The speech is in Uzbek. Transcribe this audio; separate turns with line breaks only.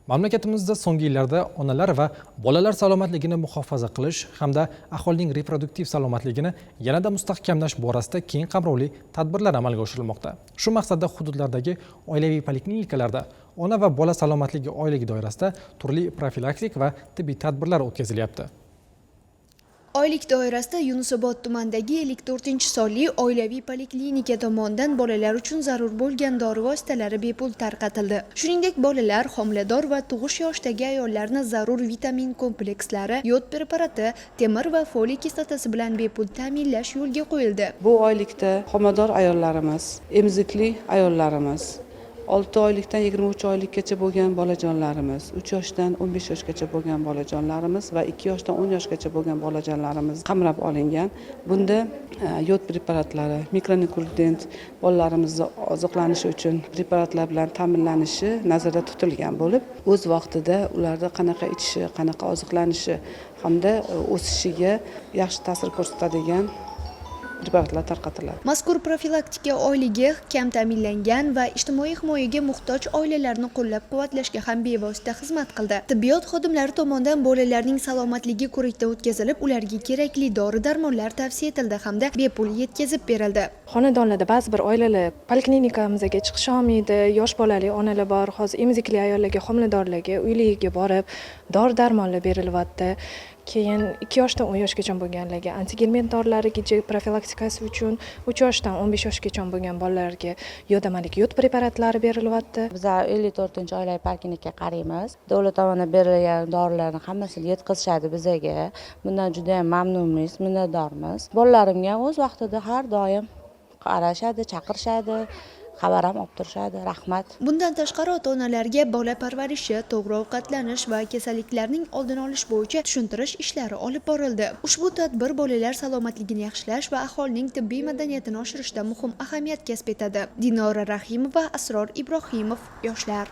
Mamlakatimizda so'nggi yillarda onalar va bolalar salomatligini muhofaza qilish hamda aholining reproduktiv salomatligini yanada mustahkamlash borasida keng qamrovli tadbirlar amalga oshirilmoqda. Shu maqsadda hududlardagi oilaviy poliklinikalarda ona va bola salomatligi oyligi doirasida turli profilaktik va tibbiy tadbirlar o'tkazilyapti.
Oylik doirasida Yunusobod tumanidagi 54-sonli oilaviy poliklinika tomonidan bolalar uchun zarur bo'lgan dori vositalari bepul tarqatildi. Shuningdek, bolalar, homilador va tug'ish yoshidagi ayollarni zarur vitamin komplekslari, yod preparati, temir va foliy kislotasi bilan bepul ta'minlash yo'lga qo'yildi.
Bu oylikda homilador ayollarimiz, emizikli ayollarimiz, 6 oylikdan 23 oylikgacha bo'lgan bolajonlarimiz, 3 yoshdan 15 yoshgacha bo'lgan bolajonlarimiz va 2 yoshdan 10 yoshgacha bo'lgan bolajonlarimiz qamrab olingan. Bunda yod preparatlari, mikronukleident bolalarimizni oziqlanishi uchun preparatlar bilan ta'minlanishi nazarda tutilgan bo'lib, o'z vaqtida ularda qanaqa ichishi, qanaqa oziqlanishi hamda o'sishiga yaxshi ta'sir ko'rsatadigan preparatlar tarqatiladi.
Mazkur profilaktika oyligi kam ta'minlangan va ijtimoiy himoyaga muhtoj oilalarni qo'llab-quvvatlashga ham bevosita xizmat qildi. Tibbiyot xodimlari tomonidan bolalarning salomatligi ko'rikdan o'tkazilib, ularga kerakli dori-darmonlar tavsiya etildi hamda bepul yetkazib berildi.
Xonadonlarda ba'zi bir oilalar poliklinikamizga chiqisha olmaydi, yosh bolali onalar bor, hozir emizikli ayollarga, homiladorlarga uyligiga borib dori-darmonlar berilyapti. Keyin 2 yoshdan 10 yoshgacha bo'lganlarga antigelment dorilari profilaktikasi uchun 3 yoshdan 15 yoshgacha bo'lgan bolalarga yodamalik yod preparatlari berilyapti.
Biz 54-oilaviy poliklinikaga qaraymiz. Davlat tomonidan berilgan dorilarning hammasini yetkazishadi bizga. Bundan juda ham mamnunmiz, minnatdormiz. Bolalarimga o'z vaqtida har doim qarashadi, chaqirishadi. Xabar ham olib turishadi. Rahmat.
Bundan tashqari ota-onalarga bola parvarishi, to'g'ri ovqatlanish va kasalliklarning oldini olish bo'yicha tushuntirish ishlari olib borildi. Ushbu tadbir bolalar salomatligini yaxshilash va aholining tibbiy madaniyatini oshirishda muhim ahamiyat kasb etadi. Dinora Rahimova, Asror Ibrohimov, yoshlar.